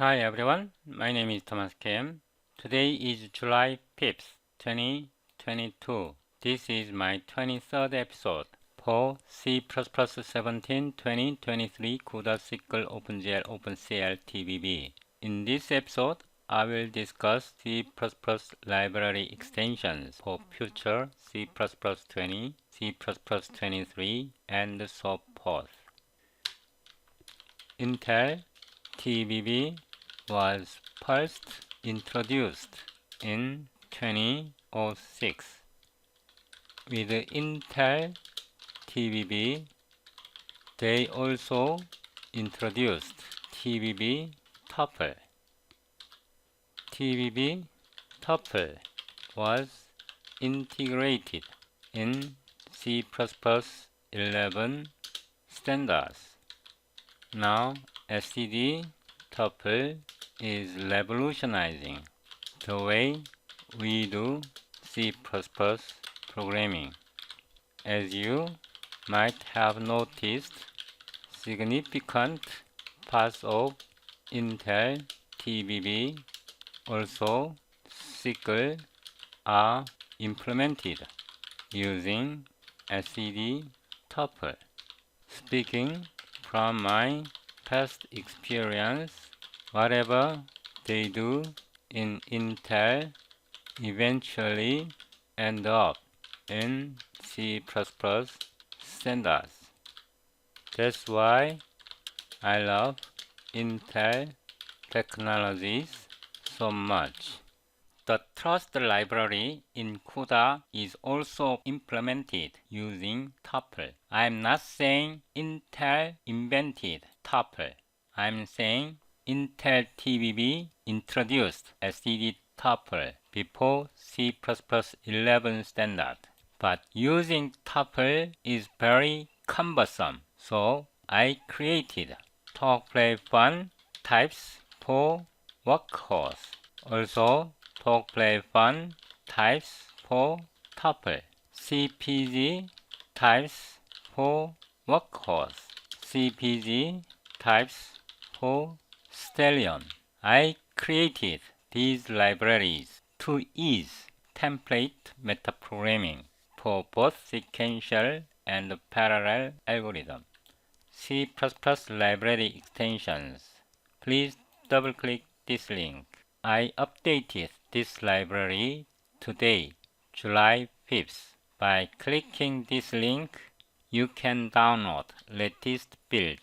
Hi everyone, my name is Thomas Kim. Today is July 5th, 2022. This is my 23rd episode for C++ 17 2023 CUDA SQL OpenGL OpenCL TBB. In this episode, I will discuss C++ library extensions for future C++ 20, C++ 23, and so forth. Intel TBB was first introduced in 2006. With Intel TBB, they also introduced TBB tuple. TBB tuple was integrated in C++ 11 standards. Now, std tuple is revolutionizing the way we do C++ programming. As you might have noticed, significant parts of Intel TBB, also SQL, are implemented using std tuple. Speaking from my past experience, whatever they do in Intel eventually end up in C++ standards. That's why I love Intel technologies so much. The trust library in CUDA is also implemented using tuple. I'm not saying Intel invented tuple. I'm saying Intel TBB introduced std tuple before C++ 11 standard. But using tuple is very cumbersome, so I created talk play fun types for workhorse. Also, talk play fun types for tuple. CPG types for workhorse. CPG types for stallion. I created these libraries to ease template metaprogramming for both sequential and parallel algorithms. C++ library extensions. Please double-click this link. I updated this library today, July 5th. By clicking this link, you can download latest build.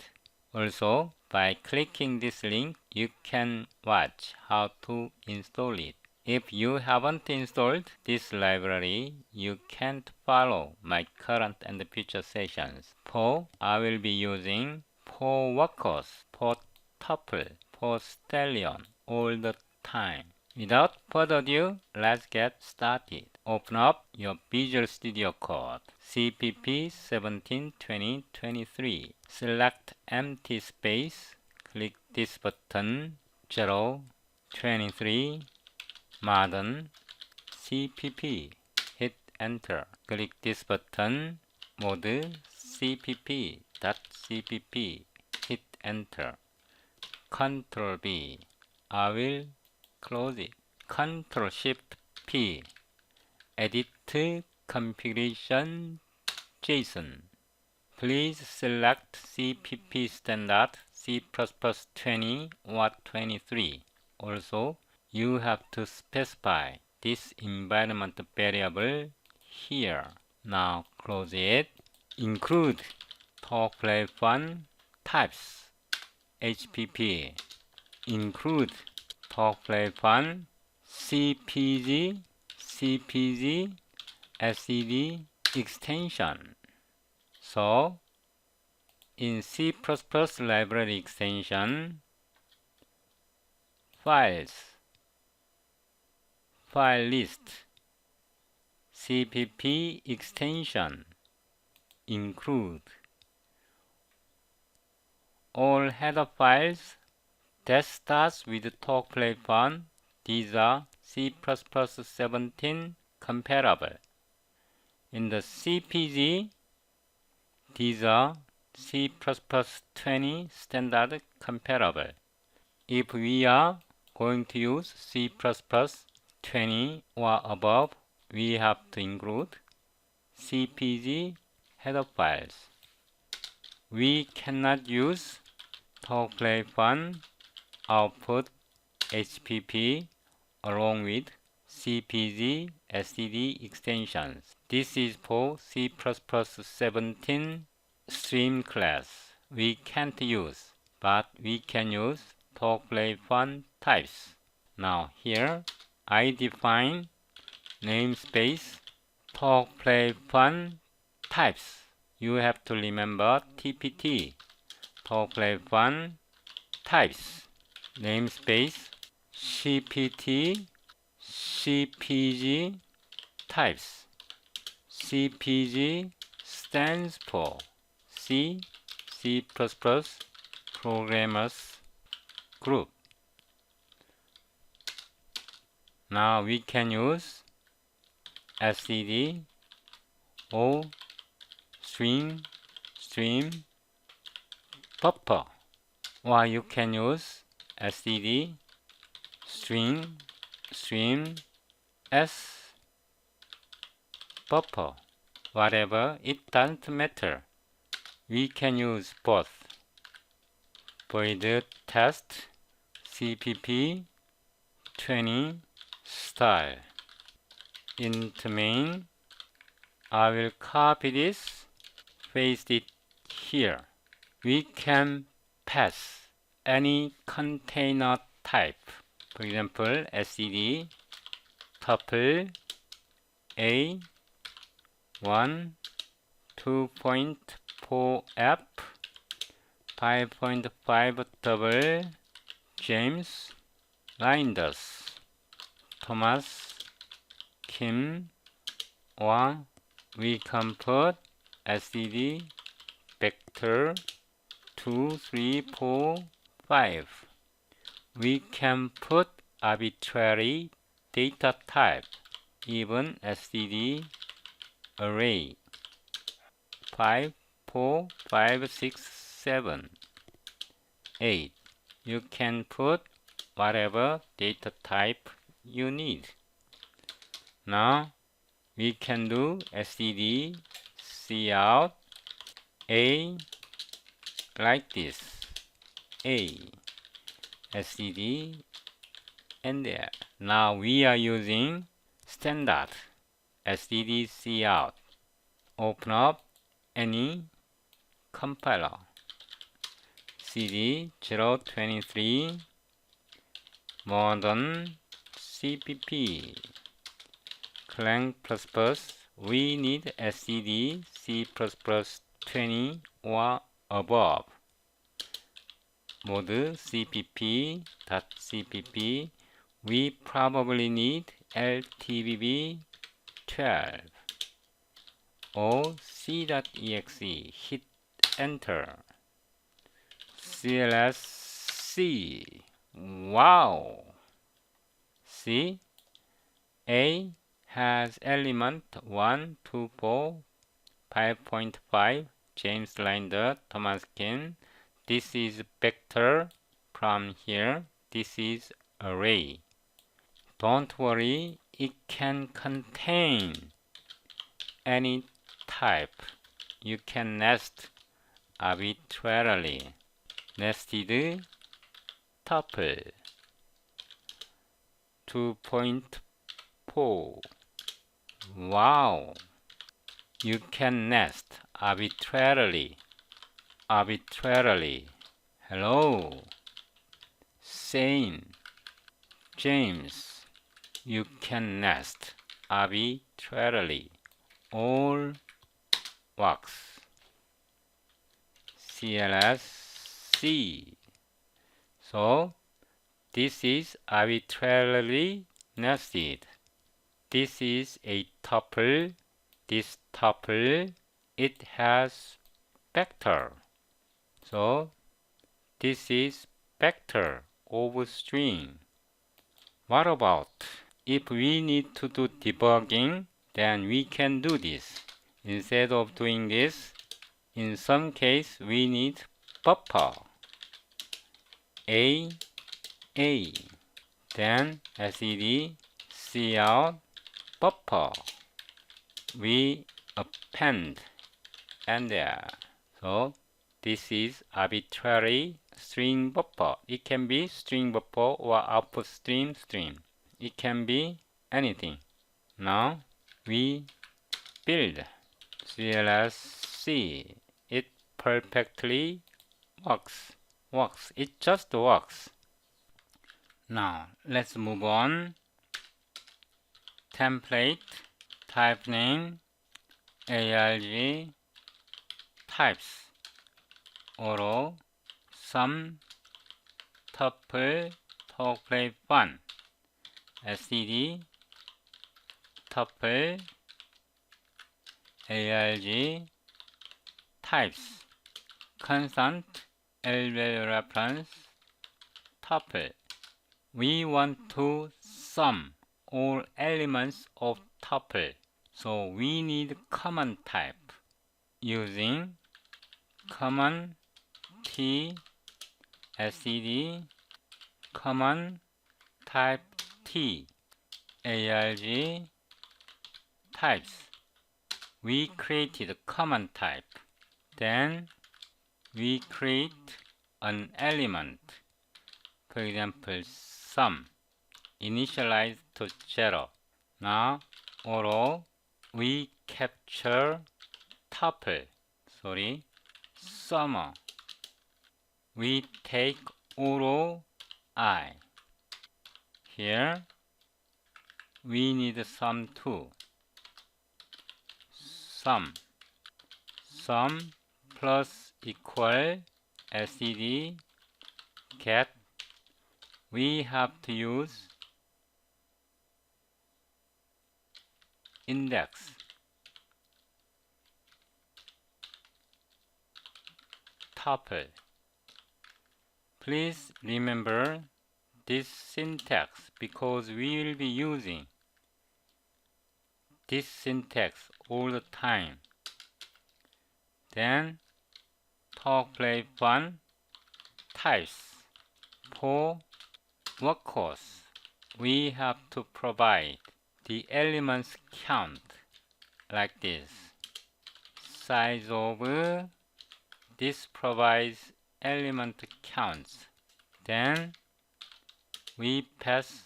Also, by clicking this link, you can watch how to install it. If you haven't installed this library, you can't follow my current and future sessions. I will be using for workhorse, for tuple, for stallion all the time. Without further ado, let's get started. Open up your Visual Studio Code, CPP 17 2023. Select empty space, click this button, 0, 23, modern, CPP. Hit enter. Click this button, mode, CPP.cpp. Hit enter. Ctrl B. I will close it. Ctrl Shift P. Edit configuration JSON. Please select CPP standard C++ 20 or 23. Also, you have to specify this environment variable here. Now close it. Include talk play fun types HPP. Include talk play fun CPG std extension. So in C++ library extension, files, file list, CPP extension include all header files that starts with talk play fun. These are C++ 17 comparable. In the CPG, these are C++ 20 standard comparable. if we are going to use C++ 20 or above, we have to include CPG header files. We cannot use talk-play-fun output HPP along with CPG std extensions. This is for C++ 17 stream class. We can't use, but we can use talk-play-fun types. Now here I define namespace talk-play-fun types. You have to remember TPT, talk-play-fun types, namespace CPT, CPG types. CPG stands for C Programmers Group. Now we can use std or stream buffer, or you can use std stream s buffer. Whatever, it doesn't matter. We can use both. Void test cpp 20 style. Into main, I will copy this, paste it here. We can pass any container type. For example, std tuple a 1 2.4f 5.5 double James Linders Thomas Kim, or we can put std vector 2 3 4 5. We can put arbitrary data type, even std array 5 4 5 6 7 8. You can put whatever data type you need. Now we can do std cout a like this, a std and there. Now we are using standard std cout. Open up any compiler, cd 023 modern cpp clang++. We need std C++ 20 or above. Mode cpp.cpp. We probably need ltbb 12 or c.exe. Hit enter. clsc. Wow! See? A has element 1, 2, 4, 5.5, James Linder, Thomas Kim. This is vector from here. This is array. Don't worry, it can contain any type. You can nest arbitrarily. Nested tuple 2.4. Wow! You can nest arbitrarily. Hello. Same. James. You can nest arbitrarily. All works. clsc. So this is arbitrarily nested. This is a tuple. This tuple, it has vector. So this is vector over string. What about if we need to do debugging? Then we can do this. Instead of doing this, in some case we need buffer. A A. Then SED cout buffer. We append and there. So this is arbitrary string buffer. It can be string buffer or output stream. It can be anything. Now we build CLSC. It perfectly works. It just works. Now let's move on. Template, type name, ARG, types, auto, sum, tuple, talk play fun, std, tuple, ARG, types, constant, L-value reference, tuple. We want to sum all elements of tuple, so we need common type using common T std common type T ARG types. We created common type. Then we create an element, for example sum, initialize to 0. Now auto, we capture tuple, summer. We take auto I. Here we need sum too. Sum plus equal std get. We have to use index. Tuple. Please remember this syntax because we will be using this syntax all the time. Then talk play fun types. For workhorse, we have to provide the elements count like this. Size of this provides element counts. Then we pass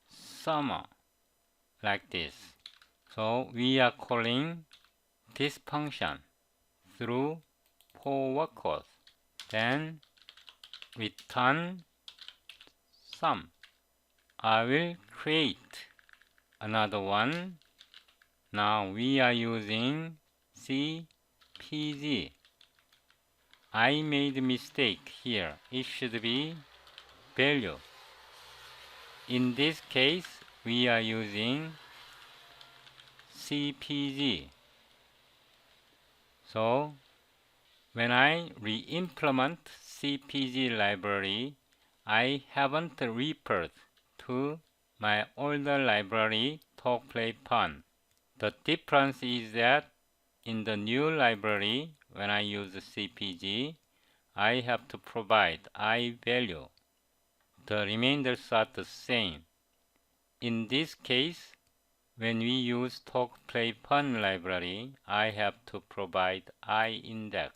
summer like this. So we are calling this function through for workhorse. Then return sum. I will create another one. Now we are using CPG. I made a mistake here. It should be value. In this case, we are using CPG. So when I re-implement CPG library, I haven't referred to my older library talk play fun. The difference is that in the new library, when I use CPG, I have to provide I value. The remainders are the same. In this case, when we use talk play fun library, I have to provide I index.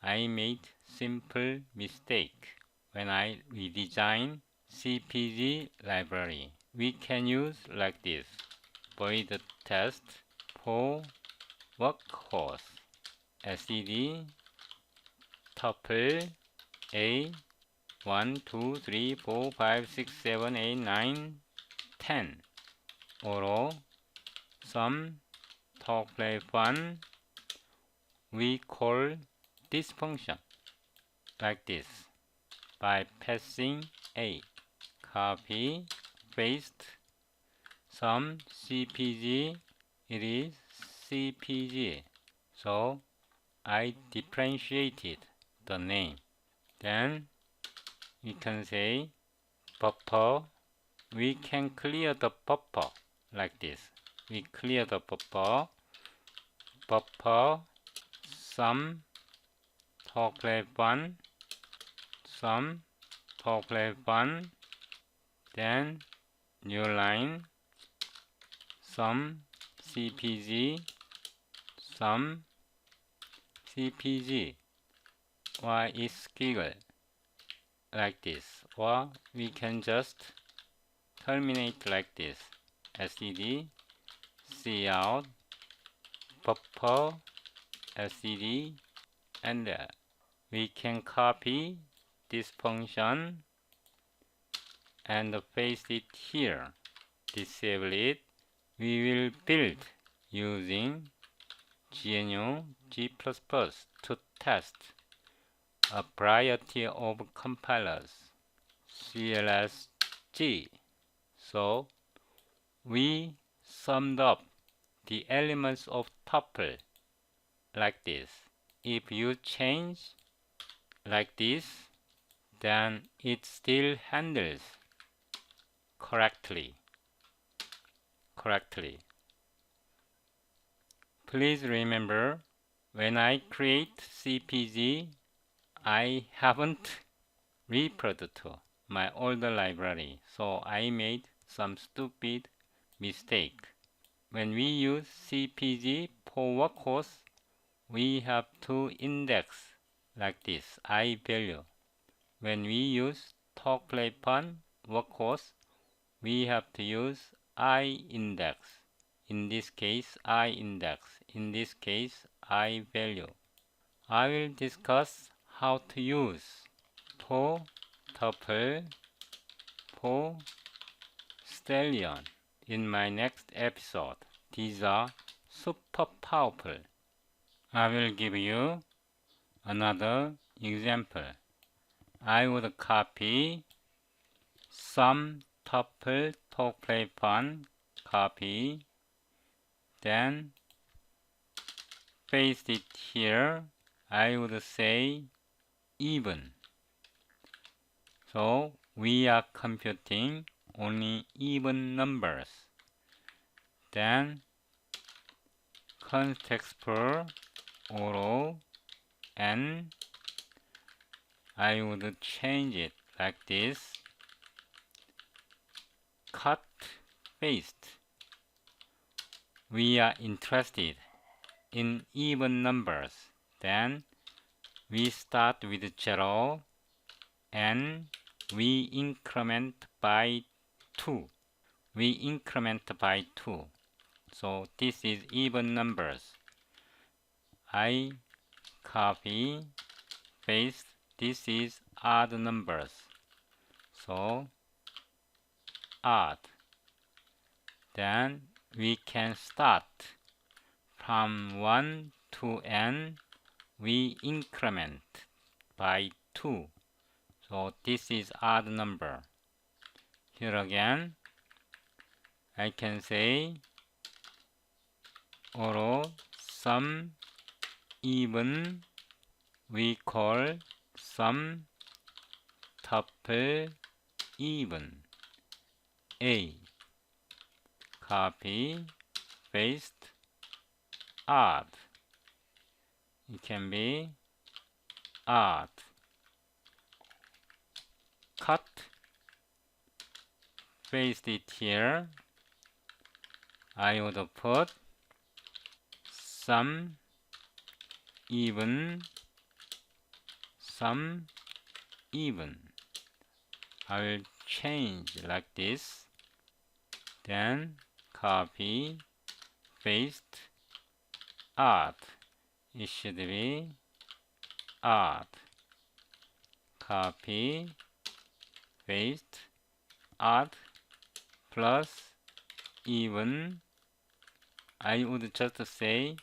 I made simple mistake when I redesign CPG library. We can use like this. Void test for workhorse. std tuple a 1, 2, 3, 4, 5, 6, 7, 8, 9, 10. Auto sum talk play fun. We call this function like this by passing a. Copy, paste, sum CPG. It is CPG. So I differentiated the name. Then we can say buffer. We can clear the buffer like this. We clear the buffer. Buffer sum talk play fun sum tuple 1, then new line, sum CPG, sum CPG. Why is squiggle like this? Or we can just terminate like this. SED, cout, buffer, SED, and we can copy this function and paste it here. Disable it. We will build using GNU G++ to test a variety of compilers. CLSG. So we summed up the elements of tuple like this. If you change like this, then it still handles correctly. Please remember, when I create CPG, I haven't referred to my older library, so I made some stupid mistake. When we use CPG for workhorse, we have to index like this, I value. When we use tuple workhorse, we have to use I index. In this case, I index. In this case, I value. I will discuss how to use for tuple, for stallion in my next episode. These are super powerful. I will give you another example. I would copy some tuple copy, then paste it here. I would say even. So we are computing only even numbers. Then context for auto, and I would change it like this. Cut, paste. We are interested in even numbers. Then we start with 0 and we increment by 2. So this is even numbers. I copy, paste. This is odd numbers. So odd. Then we can start from 1 to n. We increment by 2. So this is odd number. Here again, I can say auto sum even. We call sum tuple even. A. Copy, paste, odd. It can be odd. Cut, paste it here. I would put sum even. I will change like this. Then copy, paste, odd. It should be odd. Copy, paste, odd plus even. I would just say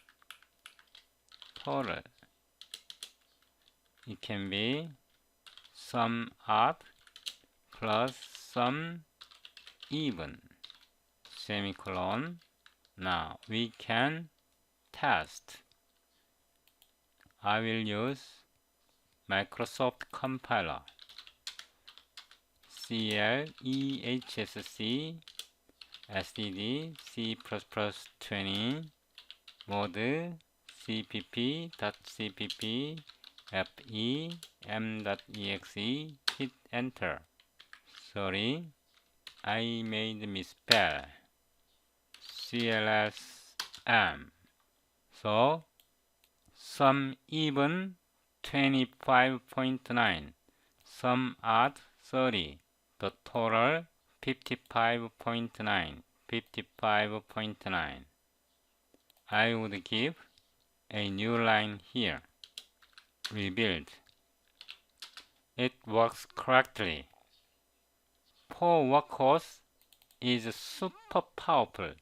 total. It can be sum odd plus sum even. Semicolon. Now we can test. I will use Microsoft compiler. CLEHSC STD C++20 mode cpp.cpp fem.exe, hit enter. Sorry, I made misspell. CLSM. So, sum even 25.9, sum odd 30, the total 55.9, 55.9. I would give a new line here. Rebuild. It works correctly. For workhorse is super powerful.